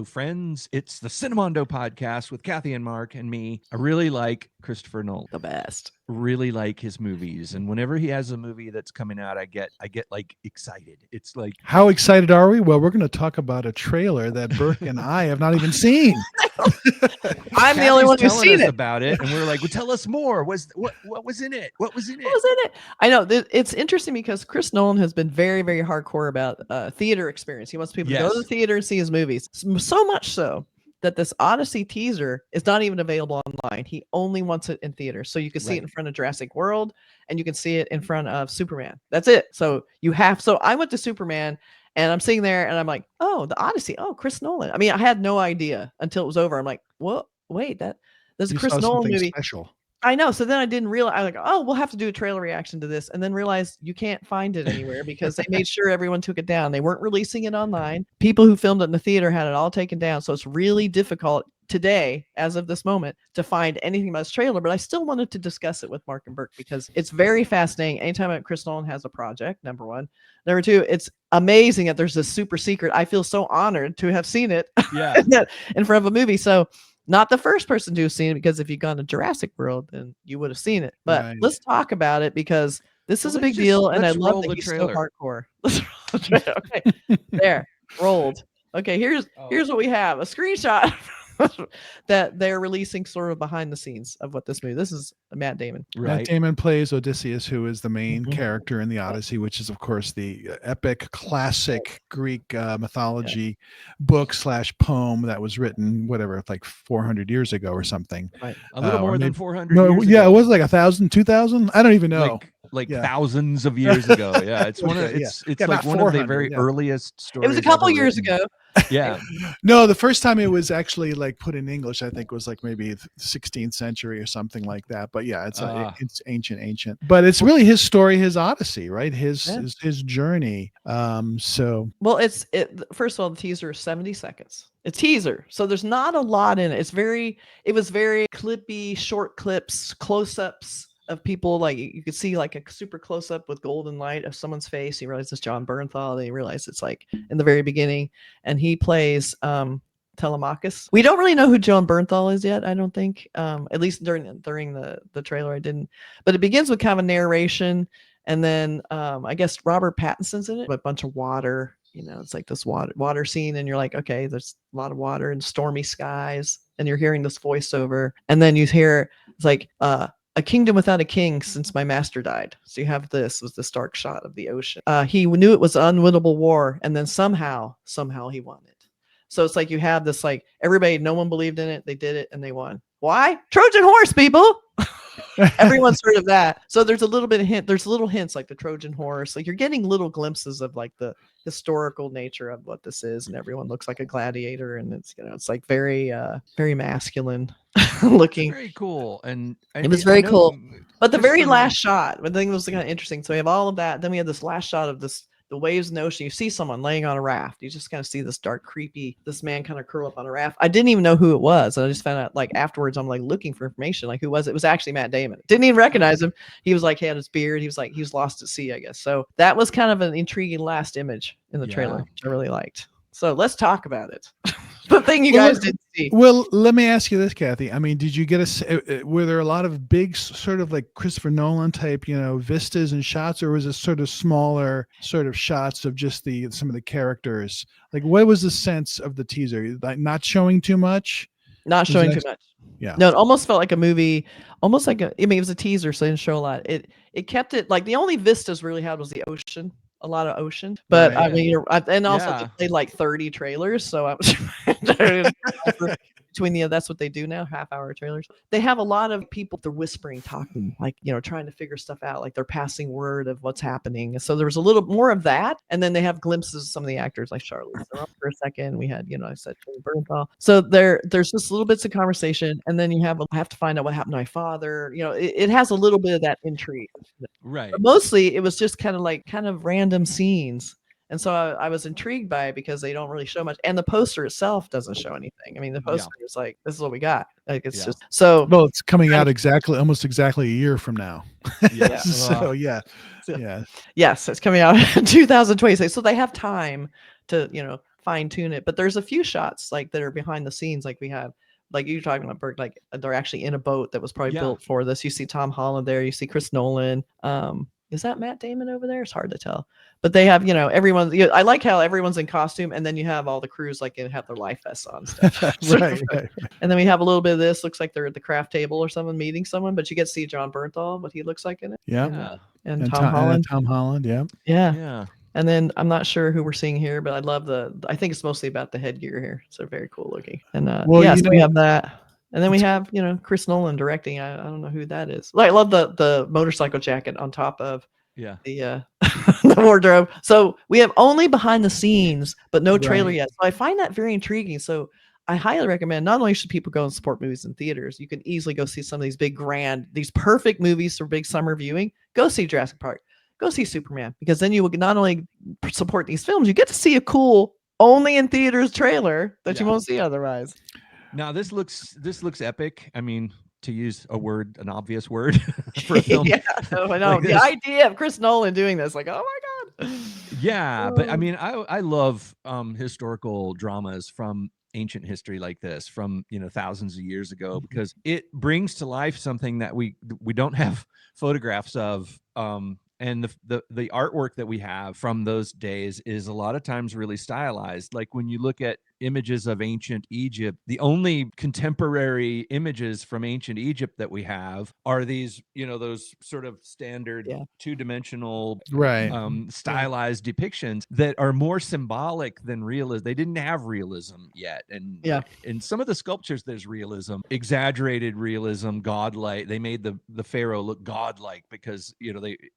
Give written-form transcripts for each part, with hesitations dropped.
Hello, friends. It's the Cinemondo podcast with Kathy and Mark and me. I really like Christopher Nolan. The best. Really like his movies, and whenever he has a movie that's coming out, I get like excited. It's like, how excited are we? Well, we're going to talk about a trailer that Burk and I have not even seen. I'm the only one who's seen it about it, and we're like, well, tell us more. What was in it? What was in it? What was in it? I know it's interesting because Chris Nolan has been very, very hardcore about theater experience. He wants people to go to the theater and see his movies. So much so that this Odyssey teaser is not even available online. He only wants it in theaters. So you can see it in front of Jurassic World and you can see it in front of Superman. That's it. So I went to Superman and I'm sitting there and I'm like, oh, the Odyssey. Oh, Chris Nolan. I mean, I had no idea until it was over. I'm like, well, wait, this is a Chris Nolan movie. Special. I know. So then I didn't realize, I was like, oh, we'll have to do a trailer reaction to this. And then realized you can't find it anywhere because they made sure everyone took it down. They weren't releasing it online. People who filmed it in the theater had it all taken down. So it's really difficult today, as of this moment, to find anything about this trailer. But I still wanted to discuss it with Mark and Burk because it's very fascinating. Anytime Chris Nolan has a project, number one. Number two, it's amazing that there's this super secret. I feel so honored to have seen it in front of a movie. So not the first person to have seen it, because if you'd gone to Jurassic World, then you would have seen it. But let's talk about it because this is a big deal, and I love that he's so hardcore. Okay, there, rolled. Okay, here's what we have: a screenshot that they're releasing sort of behind the scenes of what this movie. This is Matt Damon. Matt Damon plays Odysseus, who is the main character in the Odyssey, which is, of course, the epic classic Greek mythology book / poem that was written, whatever, like 400 years ago or something. Right. A little more than 400 years ago. Yeah, it was like 1,000, 2,000. I don't even know. Like thousands of years ago. Yeah, it's one of it's like one of the very earliest stories. It was a couple years ago. Yeah. No, the first time it was actually like put in English, I think was like maybe 16th century or something like that. But yeah, it's ancient. But it's really his story, his Odyssey, right? His journey. Well, first of all, the teaser is 70 seconds. A teaser, so there's not a lot in it. It was very clippy, short clips, close-ups of people. Like you could see like a super close-up with golden light of someone's face. You realize it's Jon Bernthal. They realize it's like in the very beginning, and he plays Telemachus. We don't really know who Jon Bernthal is yet, I don't think. At least during the trailer, I didn't. But it begins with kind of a narration, and then I guess Robert Pattinson's in it. A bunch of water. You know, it's like this water scene, and you're like, okay, there's a lot of water and stormy skies, and you're hearing this voiceover, and then you hear it's like a kingdom without a king since my master died. So you have this stark shot of the ocean. He knew it was an unwinnable war, and then somehow he won it. So it's like you have this, like, everybody, no one believed in it, they did it, and they won. Why? Trojan horse, people. Everyone's heard of that. So there's a little bit of there's little hints like the Trojan horse. Like you're getting little glimpses of like the historical nature of what this is, and everyone looks like a gladiator, and it's, you know, it's like very very masculine looking. It's very cool. And it was very cool. But the very last shot, the thing that was kind of interesting. So we have all of that, then we have this last shot of the waves in the ocean. You see someone laying on a raft. You just kind of see this dark, creepy, this man kind of curl up on a raft. I didn't even know who it was. And I just found out like afterwards, I'm like looking for information. Like, who was it? It was actually Matt Damon. Didn't even recognize him. He was like, he had his beard. He was like, he was lost at sea, I guess. So that was kind of an intriguing last image in the trailer, which I really liked. So let's talk about it. The thing you guys didn't see. Well, let me ask you this, Kathy. I mean, did you get were there a lot of big sort of like Christopher Nolan type, you know, vistas and shots, or was it sort of smaller sort of shots of just some of the characters? Like, what was the sense of the teaser? Like, not showing too much? Not showing too much. Yeah. No, it almost felt like a movie, almost like it was a teaser, so it didn't show a lot. It kept it like the only vistas really had was the ocean. A lot of ocean, but I mean, and also they played like 30 trailers, so I was between that's what they do now, half-hour trailers. They have a lot of people, they're whispering, talking, like, you know, trying to figure stuff out, like they're passing word of what's happening. So there was a little more of that, and then they have glimpses of some of the actors, like Charlize Theron for a second. We had, you know, I said Jon Bernthal. So there's just little bits of conversation, and then you have to find out what happened to my father. You know, it has a little bit of that intrigue, right? But mostly, it was just kind of random scenes. And so I was intrigued by it because they don't really show much. And the poster itself doesn't show anything. I mean, the poster is like, this is what we got. Like, it's just so. Well, it's coming out almost exactly a year from now. Yeah. So, yeah. Yes, it's coming out in 2026. So they have time to, you know, fine tune it. But there's a few shots like that are behind the scenes, like we have. Like you're talking about, Burke, like they're actually in a boat that was probably built for this. You see Tom Holland there. You see Chris Nolan. Is that Matt Damon over there? It's hard to tell. But they have, everyone. I like how everyone's in costume, and then you have all the crews like have their life vests on. Stuff. right. And then we have a little bit of this. Looks like they're at the craft table or someone meeting someone, but you get to see Jon Bernthal, what he looks like in it. Yeah. And Tom Holland. Tom Holland. Yeah. Yeah. And then I'm not sure who we're seeing here, but I love I think it's mostly about the headgear here. So very cool looking. And so we have that. And then we have, Chris Nolan directing. I don't know who that is. I love the motorcycle jacket on top of the the wardrobe. So we have only behind the scenes, but no trailer yet. So I find that very intriguing. So I highly recommend, not only should people go and support movies in theaters, you can easily go see some of these big these perfect movies for big summer viewing. Go see Jurassic Park. Go see Superman, because then you will not only support these films, you get to see a cool only in theaters trailer that you won't see otherwise. Now this looks epic. I mean, to use an obvious word for a film. I know. Like the idea of Chris Nolan doing this, like, oh my God. Yeah, but I mean, I love historical dramas from ancient history like this, from thousands of years ago, because it brings to life something that we don't have photographs of. And the artwork that we have from those days is a lot of times really stylized. Like when you look at images of ancient Egypt, the only contemporary images from ancient Egypt that we have are these, those sort of standard two-dimensional stylized depictions that are more symbolic than realism. They didn't have realism yet. And in some of the sculptures, there's realism, exaggerated realism, godlike. They made the pharaoh look godlike because,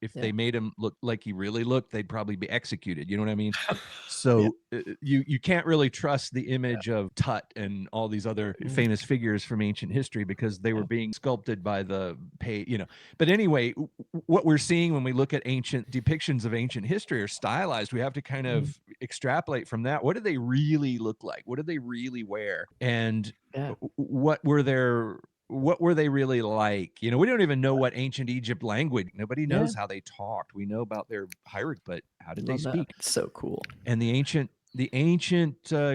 if they made him look like he really looked, they'd probably be executed. You know what I mean? So you can't really trust the image of Tut and all these other famous figures from ancient history because they were being sculpted by But anyway, what we're seeing when we look at ancient depictions of ancient history are stylized. We have to kind of extrapolate from that. What do they really look like? What did they really wear? And what were they really like? We don't even know what ancient Egypt language. Nobody knows how they talked. We know about their hieroglyph, but how did they speak? It's so cool. And the ancient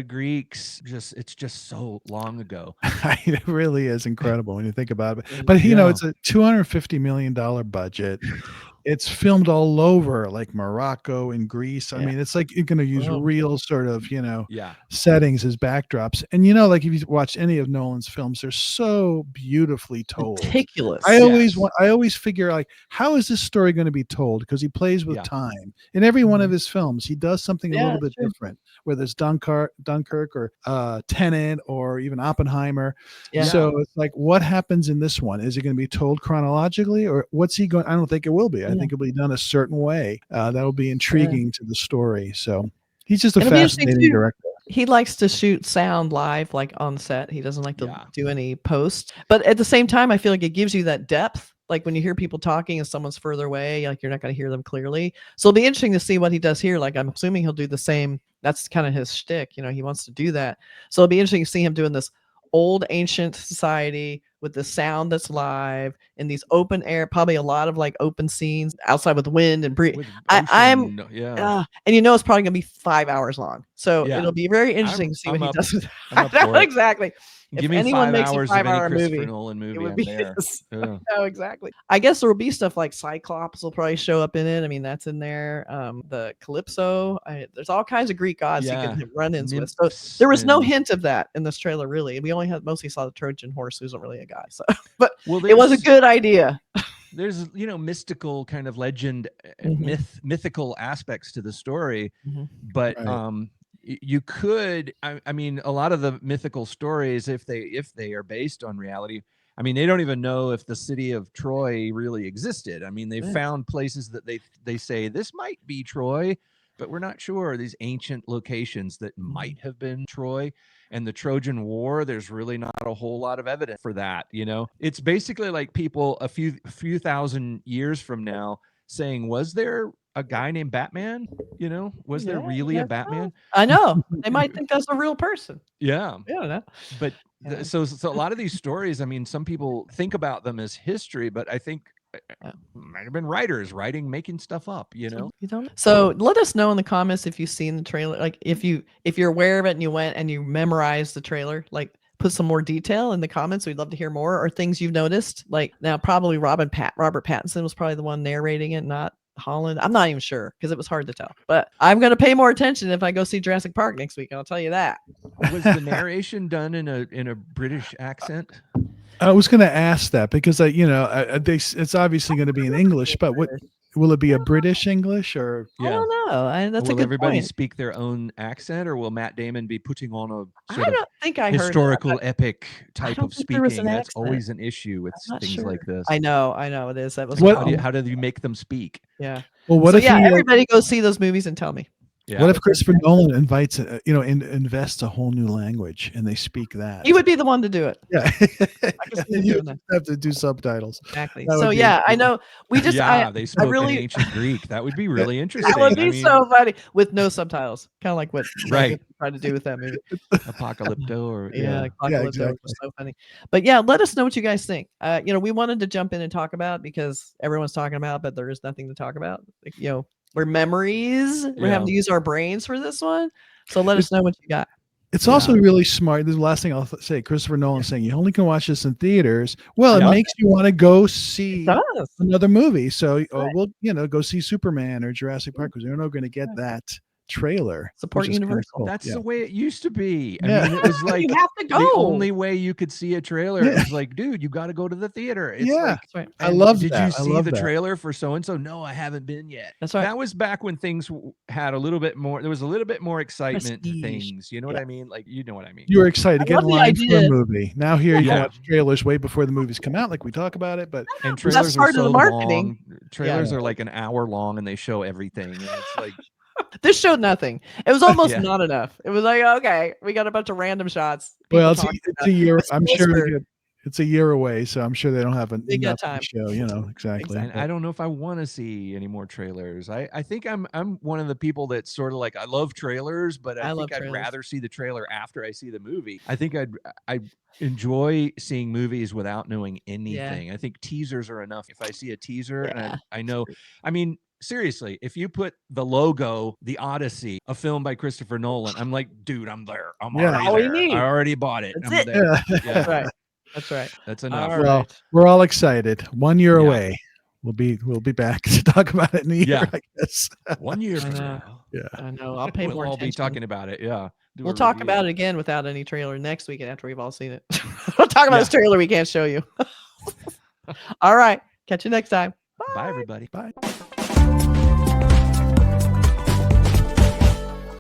Greeks, it's just so long ago. It really is incredible when you think about it. But it's a $250 million budget. It's filmed all over, like Morocco and Greece. I mean, it's like you're going to use real sort of, settings as backdrops. And, like if you watch any of Nolan's films, they're so beautifully told. Meticulous. I always figure, like, how is this story going to be told? Because he plays with time. In every one of his films, he does something a little bit different, whether it's Dunkirk or Tenet or even Oppenheimer. So it's like, what happens in this one? Is it going to be told chronologically, or what's he going? I don't think it will be. I think it'll be done a certain way that'll be intriguing to the story. So he's just a fascinating director. He likes to shoot sound live, like on set. He doesn't like to do any post. But at the same time, I feel like it gives you that depth. Like when you hear people talking and someone's further away, like you're not going to hear them clearly. So it'll be interesting to see what he does here. Like I'm assuming he'll do the same. That's kind of his shtick. He wants to do that. So it'll be interesting to see him doing this old ancient society with the sound that's live in these open air, probably a lot of like open scenes outside with wind and breeze. And it's probably gonna be 5 hours long. So it'll be very interesting to see what he does with that. Exactly. Give me 5 hours of any Christopher Nolan movie. I'm there. No, exactly. I guess there will be stuff like Cyclops will probably show up in it. I mean, that's in there. The Calypso. There's all kinds of Greek gods you can run-ins with. So there was no hint of that in this trailer, really. We mostly saw the Trojan horse, who isn't really a guy. So, but it was a good idea. There's mystical kind of legend, mythical aspects to the story, but you could, I mean, a lot of the mythical stories, if they are based on reality, I mean, they don't even know if the city of Troy really existed. I mean, they found places that they say this might be Troy, but we're not sure. These ancient locations that might have been Troy. And the Trojan War, there's really not a whole lot of evidence for that. It's basically like people a few thousand years from now saying, was there a guy named Batman? Was there really a Batman? I know. They might think that's a real person. Yeah. I don't know. But so a lot of these stories, I mean, some people think about them as history, but I think might have been writers making stuff up, you know. You don't. So let us know in the comments if you've seen the trailer. Like if you're aware of it and you went and you memorized the trailer, like put some more detail in the comments. We'd love to hear more, or things you've noticed. Like now, probably Robert Pattinson was probably the one narrating it, not Holland. I'm not even sure because it was hard to tell. But I'm gonna pay more attention if I go see Jurassic Park next week. I'll tell you that. Was the narration done in a British accent? I was going to ask that because it's obviously going to be in English, but what will it be, a British English or? I don't know. That's a will good everybody point. speak their own accent, or will Matt Damon be putting on a I sort of don't think I heard historical that, epic type don't of think there was speaking? an That's accent. always an issue with I'm not things sure. like this. I know it is. That was What- How do you make them speak? yeah. Well, what So if yeah, he, everybody go see those movies and tell me. Yeah. what if Christopher Nolan invites, invests a whole new language and they speak that? He would be the one to do it. Yeah. can see him You doing that. have to do subtitles. Exactly. That would So be yeah, I interesting. know. We just yeah, they spoke really in ancient Greek. That would be really interesting. that would be I mean, so funny with no subtitles, kind of like what Right. Logan tried to do with that movie. Apocalypto or Yeah, Apocalypto, which exactly. was so funny. But yeah, let us know what you guys think. We wanted to jump in and talk about because everyone's talking about, but there is nothing to talk about. Like, we're memories. We're having to use our brains for this one. So let us know what you got. It's also really smart. This is the last thing I'll say. Christopher Nolan saying you only can watch this in theaters. Well, it makes you want to go see another movie. So we'll go see Superman or Jurassic Park because you're not going to get that trailer. Support which is kinda Universal. cool. That's the way it used to be. I Yeah. mean, it was like You have to go. the only way you could see a trailer. It was like, dude, you got to go to the theater. It's Yeah. like, That's right. I and love Did that. you I see love the that. trailer for so and so? No, I haven't been yet. That's right. That was back when things had a little bit more. There was a little bit more excitement to Prestige. things. You know what I mean? Like, you know what I mean? You were excited to I get love in the line for idea. a movie. Now here you Yeah. watch trailers way before the movies come out, like we talk about it. But And That's trailers are part of so the marketing. long. Trailers are like an hour long, and they show everything. And it's like, This showed nothing. It was almost Yeah. not enough. It was like, okay, we got a bunch of random shots. well, People it's talking a year. about it. I'm sure Whisper. it's a year away, so I'm sure they don't have They got enough time. to show. Exactly. and I don't know if I want to see any more trailers. I think I'm one of the people that's sort of like, I love trailers, but I love think I'd trailers. rather see the trailer after I see the movie. I think I enjoy seeing movies without knowing anything. I think teasers are enough. If I see a teaser and I know, I mean, seriously, if you put the logo, The Odyssey, a film by Christopher Nolan, I'm like, dude, I'm there. I'm already all we there. need. I already bought it. That's I'm it. there. Yeah. Yeah, That's right. That's right. that's enough. All Well, right. we're all excited. 1 year Yeah. away. We'll be back to talk about it in a year, Yeah. I guess. 1 year I from know. now. Yeah. I know. I'll pay We'll more all attention. be talking about it. Yeah. Do We'll a talk review. about it again without any trailer next week after we've all seen it. We'll talk about this trailer we can't show you. All right. Catch you next time. Bye, everybody. Bye.